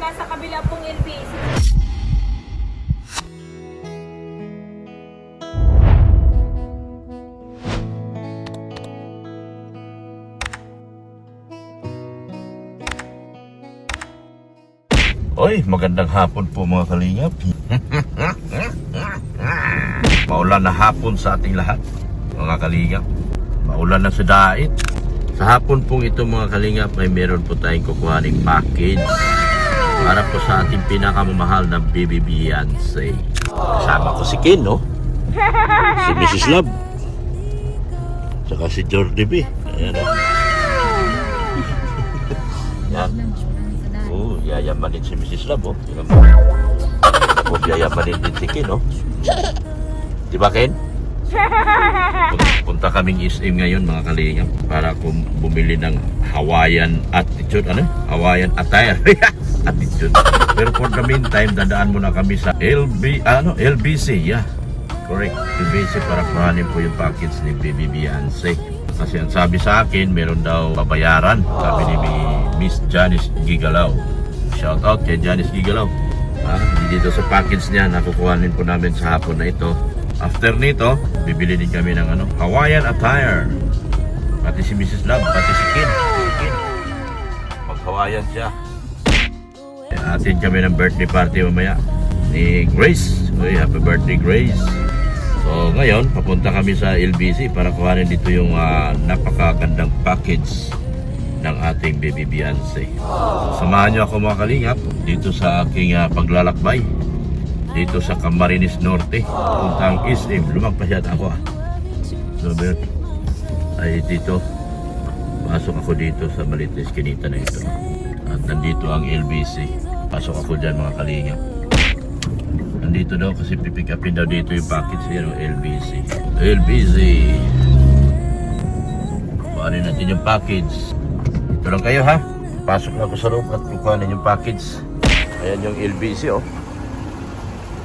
nasa kabila pong LBC. Oy, magandang hapon po mga kalingap. Maulan na hapon sa ating lahat, mga kalingap. Maulan na sa dait. Sa hapon pong ito mga kalingap, may meron po tayong kukuhaning package para po sa ating pinakamamahal na baby Beyonce. Kasama ko si Ken, no? Si Mrs. Love. Saka si Jordi B. Ayan, no? Yan. Oh, yayamanin si Mrs. Love, oh. Oh, yayamanin din si Ken, oh. Di ba, Ken? Punta kaming SM ngayon, mga kalingap, para bumili ng Hawaiian attitude, Hawaiian attire. Attitude. Pero for the meantime, dadaan muna kami sa LBC, yeah. Correct. LBC para kuhanin po yung package ni Baby Beyonce. Kasi ang sabi sa akin, meron daw babayaran. Sabi ni Miss Janice Gigalaw. Shout out kay Janice Gigalaw. Dito sa package niya, nakukuhanin po namin sa hapon na ito. After nito, bibili din kami ng Hawaiian attire. Pati si Mrs. Love, pati si Ken. Mag-Hawaiian siya. Atin kami ng birthday party mamaya ni Grace. Uy, happy birthday, Grace. So ngayon, papunta kami sa LBC para kuhanin dito yung napakagandang package ng ating baby Beyonce. Samahan niyo ako mga kalingap dito sa aking paglalakbay dito sa Camarines Norte, puntang SM. Lumagpasyat ako So ay dito, pasok ako dito sa maliit na eskinita na ito. At nandito ang LBC. Pasok ako dyan mga kalingap. Nandito daw kasi pipick upin daw dito yung package yan, LBC. LBC. Kuhanin natin yung package. Ito lang kayo, ha. Pasok na ako sa loob at kukuhanin yung package. Ayan yung LBC, oh.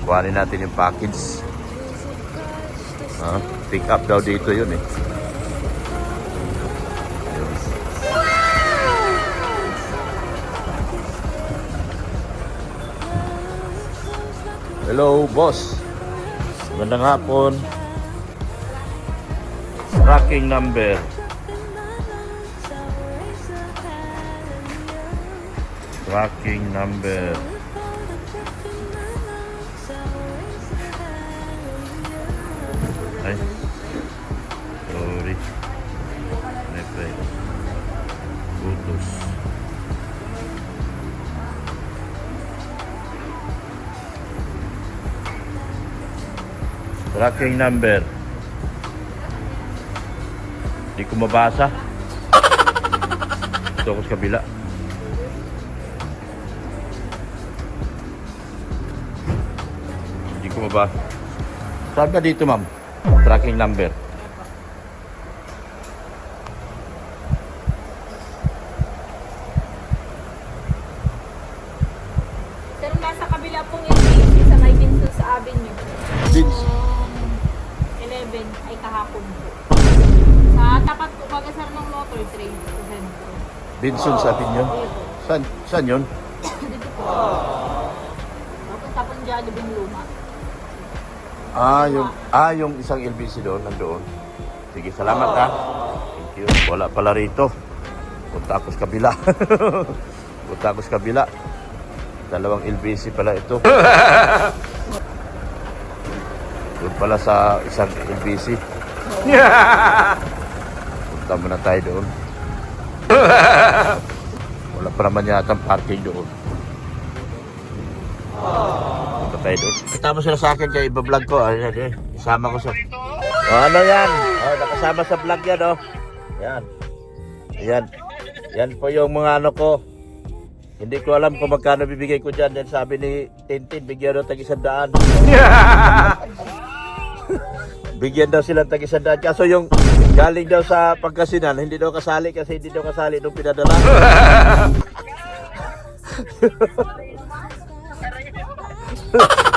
Kuhanin natin yung package. Pick up daw dito yun, eh. Hello, boss. Magandang hapon. Tracking number. Tracking number. Ay. Sorry. Nepe. Putus. Tracking number. Hindi ko mabasa. Ito ako sa kabila. Hindi ko mabasa. Saan ka dito, ma'am? Tracking number. Sir, nasa kabila pong LBC sa may Binsus Avenue. Vince. 11 ay kahapon po. Sa tapat po baga sir ng motor trade sa sentro. Vinson sabi niyo. Saan yun? Dito po. Papunta po dyan, Libing Luma. Yung isang LBC doon, nandoon. Sige, salamat ha. Thank you. Wala pala rito. Punta ako sa kabila. Punta ako sa kabila. Dalawang LBC pala ito. Doon pala sa isang LBC. Punta muna tayo doon. Wala pa naman yata parking doon. Punta tayo doon. Katama sila sa akin kaya iba-vlog ko. Isama ko sa... ano yan? Nakasama sa vlog yan, oh. Yan. Yan. Yan po yung mga ko. Hindi ko alam kung magkano bibigay ko dyan. Then sabi ni Tintin, bigyan daw tag-100. Bigyan daw silang tag-100. Kaso yung galing daw sa Pangasinan, hindi daw kasali kasi hindi daw kasali nung pinadala.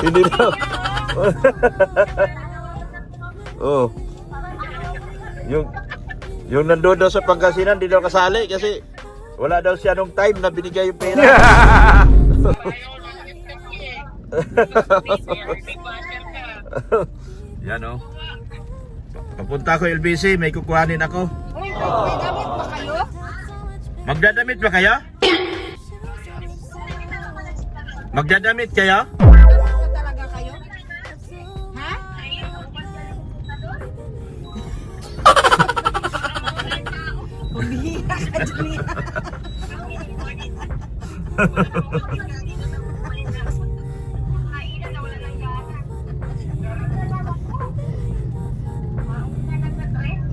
Hindi daw. Oh. Yung nandoon daw sa Pangasinan, hindi daw kasali kasi wala daw siya nung time na binigay yung pera. Yan o. Papunta ko LBC, may kukuhanin ako. Uy, may damit ba kayo? Magdadamit ba kayo? Magdadamit kayo? Damit ba talaga kayo? Ha? Bumihira ka dyan.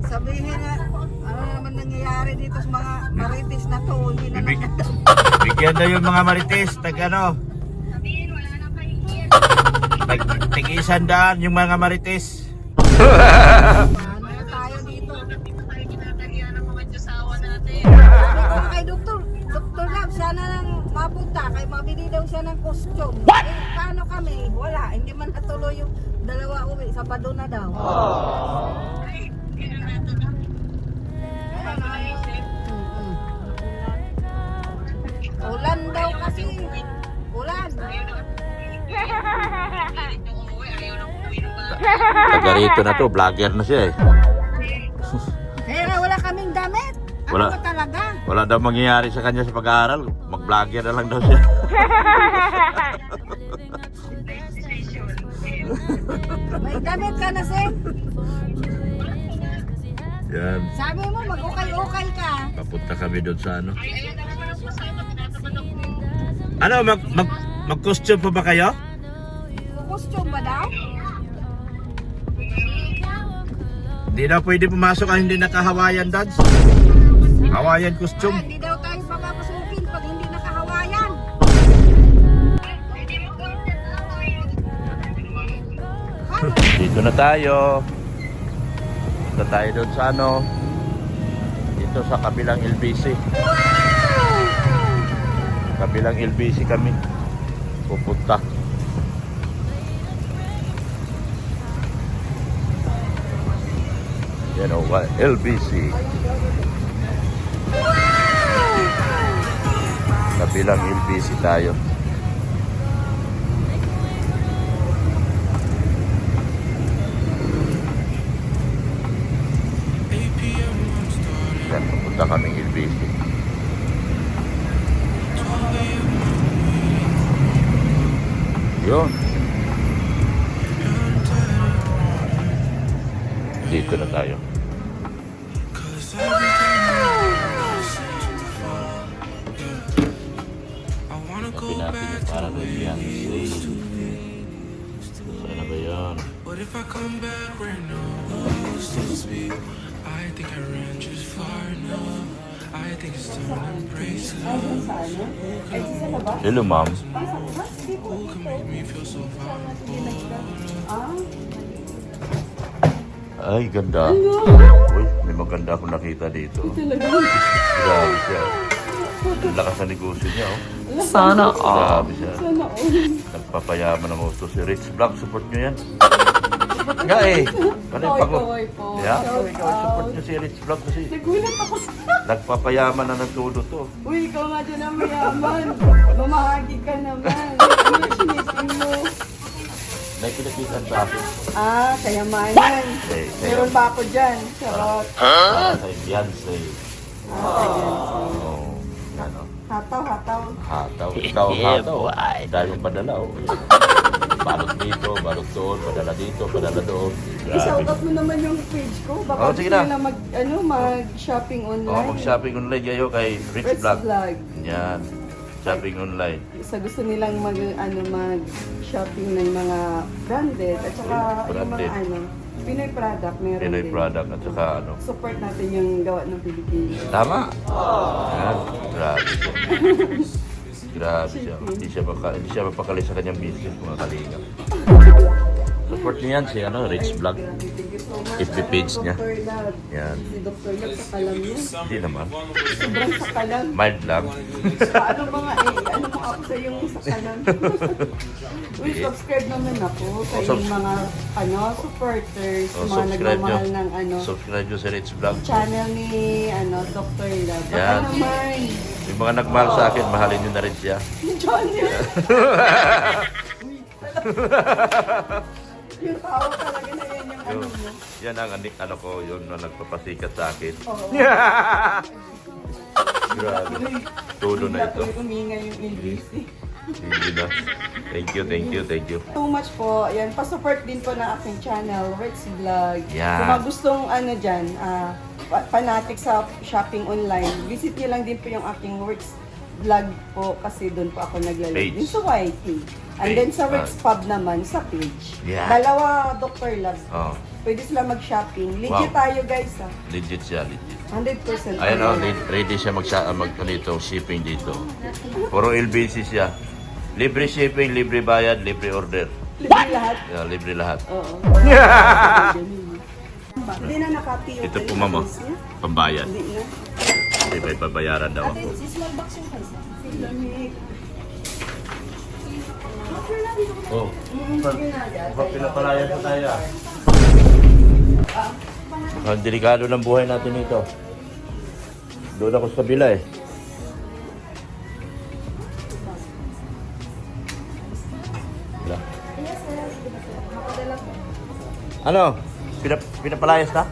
Sabihin na, ano naman nangyayari dito sa mga marites na to, hindi na Bibig- nakita. Bigyan daw yung mga marites, tag ano? Tig-100 yung mga marites. Ano na tayo dito? Sabi ko kay Dr. Love, sana nang mapunta, kay mabili daw siya ng costume. What? Eh, paano kami? Wala, hindi man natuloy yung dalawa uwi, Sabado na daw. Mm-mm. Ulan daw kasi. Ulan. Taga rito na to, vlogger na siya eh. Kaya wala kaming damit. Ano Wala. ba talaga? Wala daw mangyayari sa kanya sa pag-aaral. Mag-vlogger na lang daw siya. May damit ka na, Sen. Yan. Sabi mo, mag-ukay-ukay ka. Papunta kami doon sa ano. Ano, mag-costume pa ba kayo? Costume ba daw? Hindi na pwede pumasok ang hindi naka-Hawaiian dance. Hawaiian costume. Hindi daw tayo papapasukin pag hindi nakahawayan. Ano? Dito na tayo. Dito tayo doon sa ano. Dito sa kabilang LBC. Kabilang LBC kami. Pupunta. Yan o, LBC. Kabilang LBC tayo. Yan, pupunta kaming LBC. Yun. Dito na tayo. Sabi natin yung parang Beyonce. Sana ba yan? What if I come back right now? Still speak. I think I ran just far enough. I think it's time to embrace love. Hello, ma'am. Who can make me feel so vulnerable? Ay, ganda. Uy, may maganda akong nakita dito. Grabe siya. Ang lakas ng negosyo niya, oh. Sana all. Grabe siya. Nagpapayaman ng auto si Rich Vlog. Support nyo yan. Nga eh. Ano yung pag- Yeah, ikaw support nyo si Rich Vlog kasi Nagulat ako. nagpapayaman na ng todo to. Uy, ikaw nga dyan ang mayaman. Mamahagi ka naman. Ano sinipin mo? May pinakitan sa akin. Ah, kayamanan. Meron pa ako dyan. Charot. Kay Beyonce. Oh, yan o. Hataw, hataw. Hataw. Ikaw ang hataw. Dahil yung padala, oh. Balot dito, balot doon, padala dito, padala doon. Grabe. I-shoutout mo naman yung page ko. Baka Oh, sige na. gusto nila mag-shopping Oh, online. mag-shopping online kayo kay Rich Rich Vlog. Vlog. Yan. Shopping online. Sa gusto nilang mag-shopping ng mga branded at saka yung mga Branded. Pinoy product meron Pinoy din. product at saka ano. Support natin yung gawa ng Pilipinas. Tama. Yan. Grabe siya. Grabe siya. Hindi siya mapakali sa kanyang business, mga kalinga. Support niya yan si Rich Vlog. Grabe, thank you so much. FB page niya. Dr. Love. Yan. Si Dr. Love sa kalam niya. Hindi naman. Sobrang sa kalam. Mild lang. Paano mga ano mo ako sa yung sa kalam? Uy, subscribe naman ako sa yung mga supporters, Oh, mga subscribe nyo. nagmamahal ng Subscribe nyo si Rich Vlog. channel ni Dr. Love. Baka Yan. naman. mga nagmahal sa akin, mahalin nyo na rin siya. John yun. Yung tao talaga na yan yung ano mo. Yan ang ano ko, yun na nagpapasikat sa akin. Oo. Grabe. Tulo na ito. Umingay yung LBC. Hindi na. Thank you. So much po. Ayan, pa-support din po ng aking channel, Rex Vlog. Yeah. Kung mga gustong ano dyan, fanatic sa shopping online, visit nyo lang din po yung aking Rex Vlog po kasi doon po ako naglalagay. Page. Din sa YT. And Page. then sa Rex Pub naman, sa page. Yeah. Dalawa, Dr. Love. Oh, Pwede sila mag-shopping. Legit Wow. tayo guys legit siya, legit. 100%. Ayun o, ready siya dito, shipping dito. Puro LBC siya. Libre shipping, libre bayad, libre order. Libre lahat. Yeah, libre lahat. Oo. Hindi na nakati yung Ito po mama, niya. pambayad. Hindi na. Kasi may pabayaran daw ako. Lamig. Oh, pinapalayan pa tayo. Ang delikado ng buhay natin ito. Doon ako sa kabila eh. Wala. Ano? Pinapalayas ka?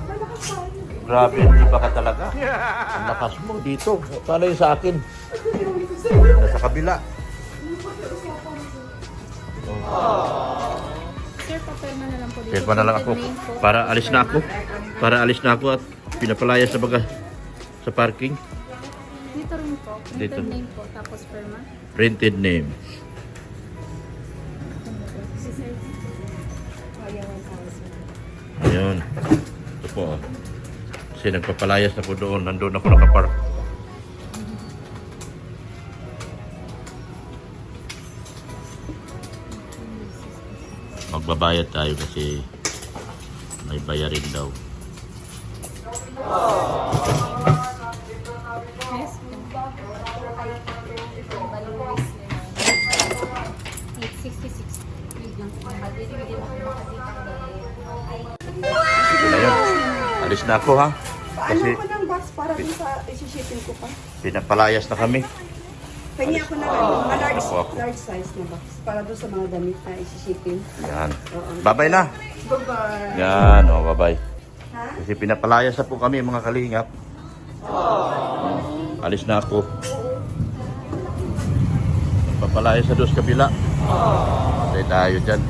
Grabe, hindi pa ka talaga. Ang lakas mo dito. Paano yung sa akin? Nasa kabila. Sir, papirma na lang po dito. Pirma na lang ako. Para alis na ako. Para alis na ako at pinapalayas sa baga sa parking. Dito rin po. Dito. Printed name po, tapos pirma. Printed name. Si sir. Ayun. Ito po. Oh. Kasi nagpapalayas ako doon. Nandun ako nakapark. Magbabayad tayo kasi may bayarin daw. Yes po. 866. Wait lang po. Ito na yun. Alis na ako ha. Paano Kasi ko ng box para dun sa isi-shipping ko pa? pinapalayas na kami. Pengi ako ng ano, large, Ako. large size na box para doon sa mga damit na isi-shipping. Yan. Babay na. Bye-bye. Yan. O, babay. Ha? Kasi pinapalayas na po kami mga kalingap. Alis na ako. Papalayas na doon sa kabila. Patay tayo dyan.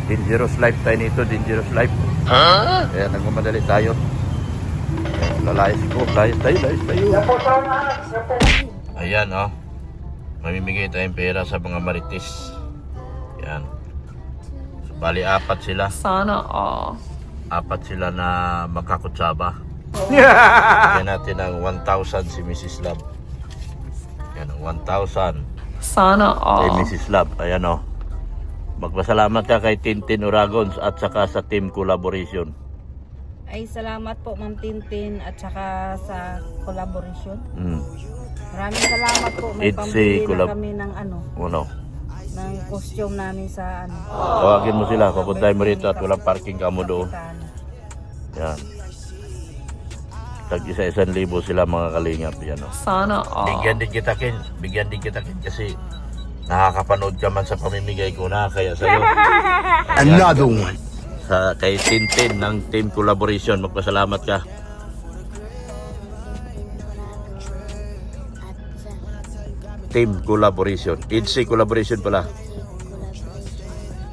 Dangerous life tayo nito. Dangerous life. Kaya nagmamadali tayo. Lalayas ko. Layas tayo. Ayan o. Mamimigay tayong pera sa mga marites. Yan. So, bali apat sila. Sana all. Apat sila na magkakutsaba. Bigyan natin ng 1,000 si Mrs. Love. Yan, 1,000 Sana kay all. Mrs. Love. Ayan o. Magpasalamat ka kay Tintin Uragons at saka sa team collaboration. Ay, salamat po Ma'am Tintin at saka sa collaboration. Maraming salamat po. May It's a pambili collab- na kami ng ano, Ano? ng costume namin sa ano. Tawagin mo sila. Papuntay mo rito at walang parking ka mo doon. Kapitan. Yan. Tag isa-1,000 sila mga kalingap. Yan o. Sana all. Bigyan din kita kin kasi nakakapanood ka man sa pamimigay ko na kaya sa'yo. Another one. Sa kay Tintin ng team collaboration, magpasalamat ka. Team collaboration. IDC collaboration pala.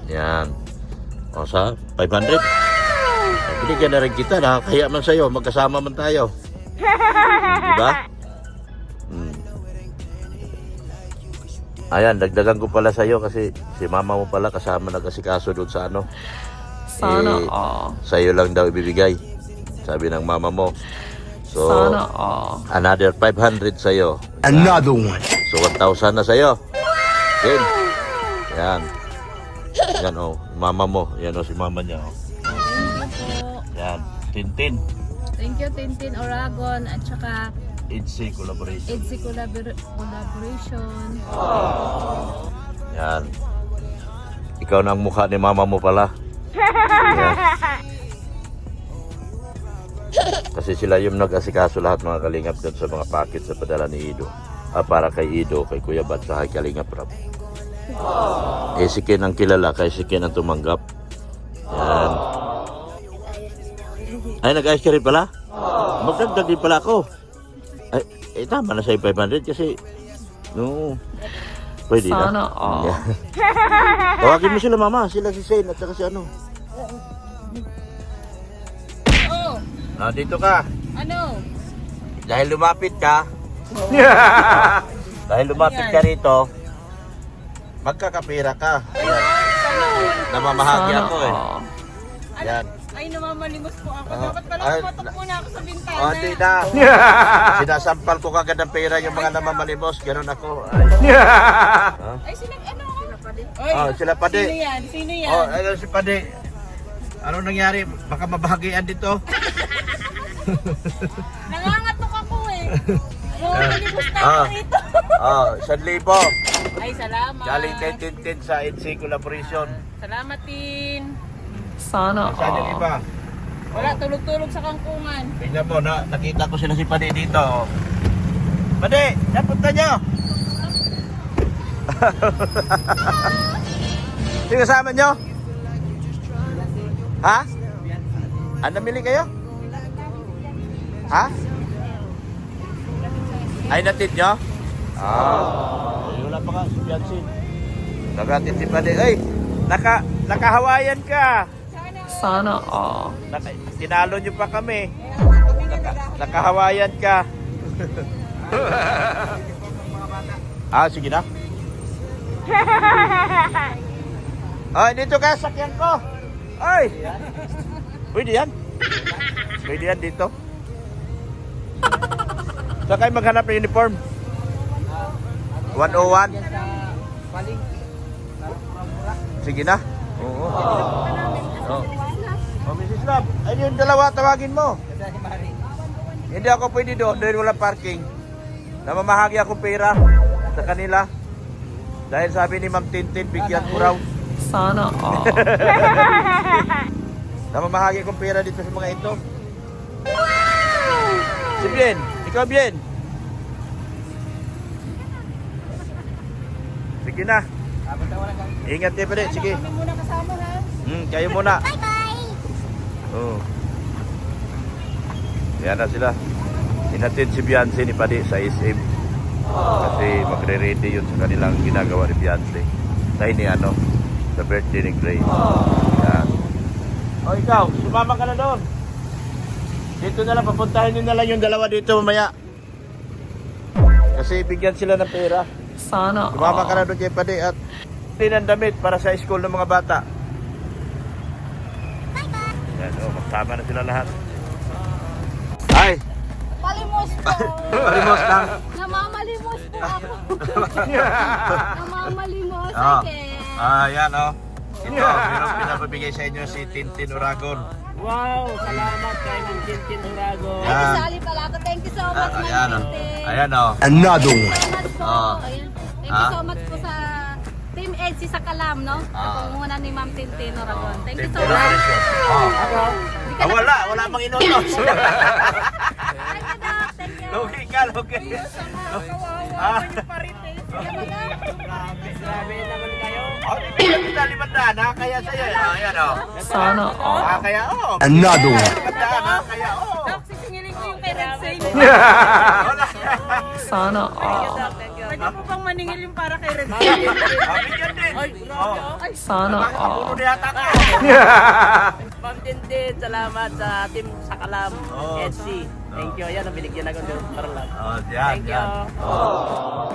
Yan. O sa 500. Binigyan na rin kita. Nakakaya man sa'yo. Magkasama man tayo. Diba? Ayan, dagdagan ko pala sa'yo kasi si mama mo pala kasama nag-asikaso doon sa ano. Sana all. Sa'yo lang daw ibibigay. Sabi ng mama mo. So, Sana all. another 500 sa'yo. Another one. So, 1,000 na sa'yo. Then, yan. Yan o, mama mo. Yan o, si mama niya o. Yan, Tintin. Thank you, Tintin Oragon, at saka IDC collaboration. EDSI collaboration. Yan. Ikaw na ang mukha ni mama mo pala. Yan. Kasi sila yung nag-asikaso lahat mga kalingap dun sa mga packets sa padala ni Ido. para kay Ido, kay Kuya Bat, sa kay Kalinga Prab. Eh, si Ken ang kilala, kay si Ken ang tumanggap. Yan. Ay, nag-ayos ka rin pala? Magdagdag din pala ako. Ay, tama na sa'yo 500 kasi, no, pwede na. Sana all. Tawagin mo sila, mama. Sila si Shane at saka si ano. Dito ka. Ano? Dahil lumapit ka. Dahil lumapit ka rito, magkakapira ka. Ayan. Namamahagi Sana ako eh. all. Yan. Ay, namamalimos po ako. Oo. Dapat pala Ay, pumatok muna ako sa bintana. O, hindi na. Sinasampal ko kagad ng pera yung mga namamalimos. Ganon ako. Ay. Ay, ano? Sila Pade. Sino yan? Sino yan? Ayun si Pade. Ano nangyari? Baka mabahagian dito. Nangangatok ako eh. Namamalimos na ako rito. 1,000. Ay, salamat. Galing kay Tintin sa NC Collaboration. Salamat, Tin. Sana Saan yung all. iba? Wala, tulog-tulog sa kangkungan. Tingnan mo, nakita ko sila si Pade dito. Pade, napunta nyo! Sino kasama nyo? Ha? Namili kayo? Ha? Ay, natid nyo? Wala pa nga si Biancy. Nagatid si Pade. Ay, naka-Hawaiian ka. Sana all. Tinalo nyo pa kami. Naka-Hawaiian ka. Sige na. Dito ka, sakyan ko. Ay! Pwede yan. Pwede yan dito. Saan kayo maghanap ng uniform? 101? Sige na. Oo. Mrs. Love, ay yung dalawa tawagin mo. Hindi ako pwede doon dahil wala parking. Namamahagi ako pera sa kanila. Dahil sabi ni Ma'am Tintin, bigyan ko raw. Sana all. Namamahagi akong pera dito sa mga ito. Si Bien, ikaw Bien. Sige na. Ingat kayo pa rin, sige. Kami muna kasama, ha? Kayo muna. Bye-bye. Oo. Yan na sila. Inatid si Beyonce ni Padi sa SM. Kasi magre-ready yun sa kanilang ginagawa ni Beyonce. Dahil ni ano, sa birthday ni Grace. Yan. O ikaw, sumama ka na doon. Dito na lang, papuntahin nyo na lang yung dalawa dito mamaya. Kasi bigyan sila ng pera. Sana Sumama ka all. na doon kay Padi at tinandamit para sa school ng mga bata. Yan, magsama na sila lahat. Ay! Palimos po. Palimos lang. Namamalimos po ako. Namamalimos. Yan Ito, meron pinapabigay sa inyo si Tintin Uragon. Wow, salamat kay Ma'am Tintin Urago. Ay, kasali pala ako. Thank you so much, Ayan Ma'am o. Tintin. Ayan o. Another one. Thank you so much po. Ayan. Thank you so much po sa Team EDSI sa Kalam, no? Pangunguna ni Ma'am Tintin Uragon. Thank you so Tintin much. Uragon. Wala mang inutos. Thank you, Doc. Thank you. Logi ka, logi. Grabe naman kayo. Bigyan kita 500 ha, kaya sa'yo. Ayan o. Sana all. Kaya Another one. 500 ha, kaya Doc, sisingilin ko yung kay Red Say. Wala. Sana all. Pwede mo bang maningil yung para kay Red Bigyan din. Sana all. Puno na yata ka. Ma'am Tintin, salamat sa team sa Kalam, Oh. EDSI. Thank you. Ayan, binigyan ako ng para lang. Yan, Thank you. yan.